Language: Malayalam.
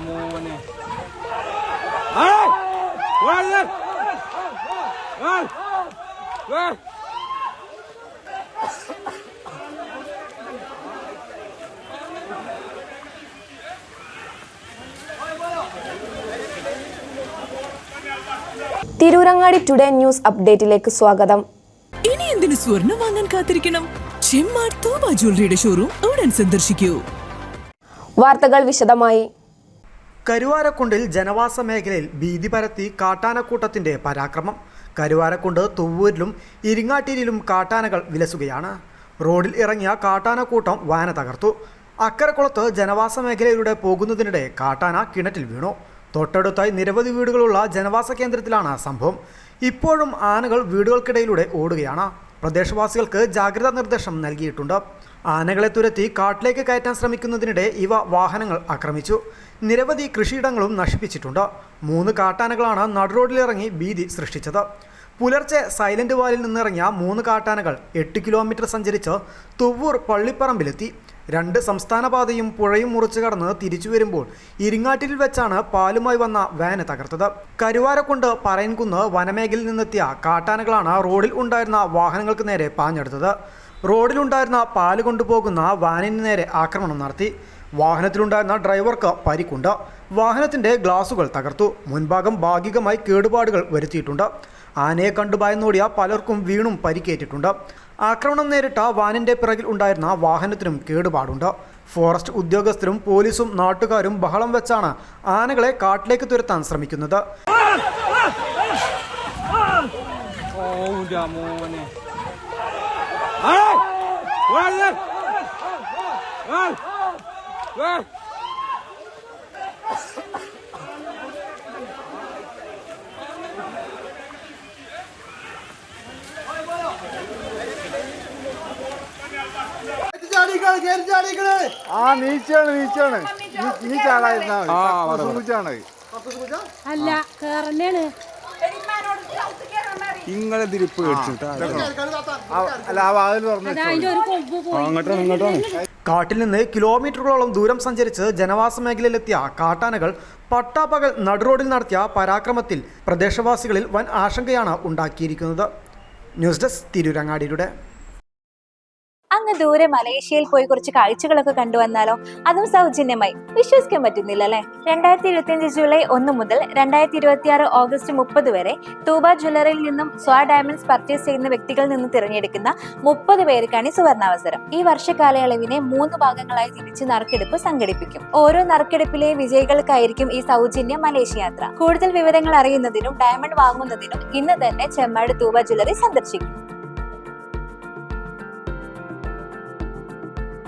മോനെ തിരൂരങ്ങാടി ടുഡേ ന്യൂസ് അപ്ഡേറ്റിലേക്ക് സ്വാഗതം. ഇനി എന്തിനു സ്വർണം വാങ്ങാൻ കാത്തിരിക്കണം? ചെമ്മാട് തൂബ ജ്വല്ലറിയുടെ ഷോറൂം ഉടൻ സന്ദർശിക്കൂ. വാർത്തകൾ വിശദമായി. കരുവാരക്കുണ്ടിൽ ജനവാസ മേഖലയിൽ ഭീതി പരത്തി കാട്ടാനക്കൂട്ടത്തിന്റെ പരാക്രമം. കരുവാരക്കുണ്ട് തുവ്വൂരിലും ഇരിങ്ങാട്ടിരിയിലും കാട്ടാനകൾ വിലസുകയാണ്. റോഡിൽ ഇറങ്ങിയ കാട്ടാനക്കൂട്ടം വാന തകർത്തു. അക്കരക്കുളത്ത് ജനവാസ മേഖലയിലൂടെ പോകുന്നതിനിടെ കാട്ടാന കിണറ്റിൽ വീണു. തൊട്ടടുത്തായി നിരവധി വീടുകളുള്ള ജനവാസ കേന്ദ്രത്തിലാണ് സംഭവം. ഇപ്പോഴും ആനകൾ വീടുകൾക്കിടയിലൂടെ ഓടുകയാണ്. പ്രദേശവാസികൾക്ക് ജാഗ്രതാ നിർദ്ദേശം നൽകിയിട്ടുണ്ട്. ആനകളെ തുരത്തി കാട്ടിലേക്ക് കയറ്റാൻ ശ്രമിക്കുന്നതിനിടെ ഇവ വാഹനങ്ങൾ ആക്രമിച്ചു. നിരവധി കൃഷിയിടങ്ങളും നശിപ്പിച്ചിട്ടുണ്ട്. 3 കാട്ടാനകളാണ് നടുറോഡിലിറങ്ങി ഭീതി സൃഷ്ടിച്ചത്. പുലർച്ചെ സൈലന്റ് വാലിൽ നിന്നിറങ്ങിയ 3 കാട്ടാനകൾ 8 കിലോമീറ്റർ സഞ്ചരിച്ച് തുവ്വൂർ പള്ളിപ്പറമ്പിലെത്തി. 2 സംസ്ഥാന പാതയും പുഴയും മുറിച്ചു കടന്ന് തിരിച്ചു വരുമ്പോൾ ഇരിങ്ങാട്ടിരിൽ വെച്ചാണ് പാലുമായി വന്ന വാന് തകർത്തത്. കരുവാരക്കുണ്ട് പറയൻകുന്ന് വനമേഖലയിൽ നിന്നെത്തിയ കാട്ടാനകളാണ് റോഡിൽ ഉണ്ടായിരുന്ന വാഹനങ്ങൾക്ക് നേരെ പാഞ്ഞെടുത്തത്. റോഡിലുണ്ടായിരുന്ന പാല് കൊണ്ടുപോകുന്ന വാനിന് നേരെ ആക്രമണം നടത്തി. വാഹനത്തിലുണ്ടായിരുന്ന ഡ്രൈവർക്ക് പരിക്കുണ്ട്. വാഹനത്തിൻ്റെ ഗ്ലാസുകൾ തകർത്തു. മുൻഭാഗം ഭാഗികമായി കേടുപാടുകൾ വരുത്തിയിട്ടുണ്ട്. ആനയെ കണ്ടു ഭയന്നോടിയ പലർക്കും വീണും പരിക്കേറ്റിട്ടുണ്ട്. ആക്രമണം നേരിട്ട വാനിൻ്റെ പിറകിൽ ഉണ്ടായിരുന്ന വാഹനത്തിനും കേടുപാടുണ്ട്. ഫോറസ്റ്റ് ഉദ്യോഗസ്ഥരും പോലീസും നാട്ടുകാരും ബഹളം വെച്ചാണ് ആനകളെ കാട്ടിലേക്ക് തുരത്താൻ ശ്രമിക്കുന്നത്. കാട്ടിൽ നിന്ന് കിലോമീറ്ററുകളോളം ദൂരം സഞ്ചരിച്ച് ജനവാസ മേഖലയിലെത്തിയ കാട്ടാനകൾ പട്ടാപ്പകൽ നടുറോഡിൽ നടത്തിയ പരാക്രമത്തിൽ പ്രദേശവാസികളിൽ വൻ ആശങ്കയാണ് ഉണ്ടാക്കിയിരിക്കുന്നത്. ന്യൂസ് ഡെസ്ക് തിരൂരങ്ങാടിയുടെ. അങ്ങ് ദൂരെ മലേഷ്യയിൽ പോയി കുറച്ച് കാഴ്ചകളൊക്കെ കണ്ടുവന്നാലോ? അതും സൗജന്യമായി. വിശ്വസിക്കാൻ പറ്റുന്നില്ല അല്ലേ? 2025 ജൂലൈ 1 മുതൽ 2026 ഓഗസ്റ്റ് 30 വരെ തൂബ ജ്വല്ലറിയിൽ നിന്നും സ്വാ ഡയമണ്ട്സ് പർച്ചേസ് ചെയ്യുന്ന വ്യക്തികളിൽ നിന്ന് തിരഞ്ഞെടുക്കുന്ന 30 പേർക്കാണ് സുവർണാവസരം. ഈ വർഷകാലയളവിനെ 3 ഭാഗങ്ങളായി തിരിച്ച് നറുക്കെടുപ്പ് സംഘടിപ്പിക്കും. ഓരോ നറുക്കെടുപ്പിലെ വിജയികൾക്കായിരിക്കും ഈ സൗജന്യ മലേഷ്യ യാത്ര. കൂടുതൽ വിവരങ്ങൾ അറിയുന്നതിനും ഡയമണ്ട് വാങ്ങുന്നതിനും ഇന്ന് തന്നെ ചെമ്മാട് തൂബ ജ്വല്ലറി സന്ദർശിക്കും.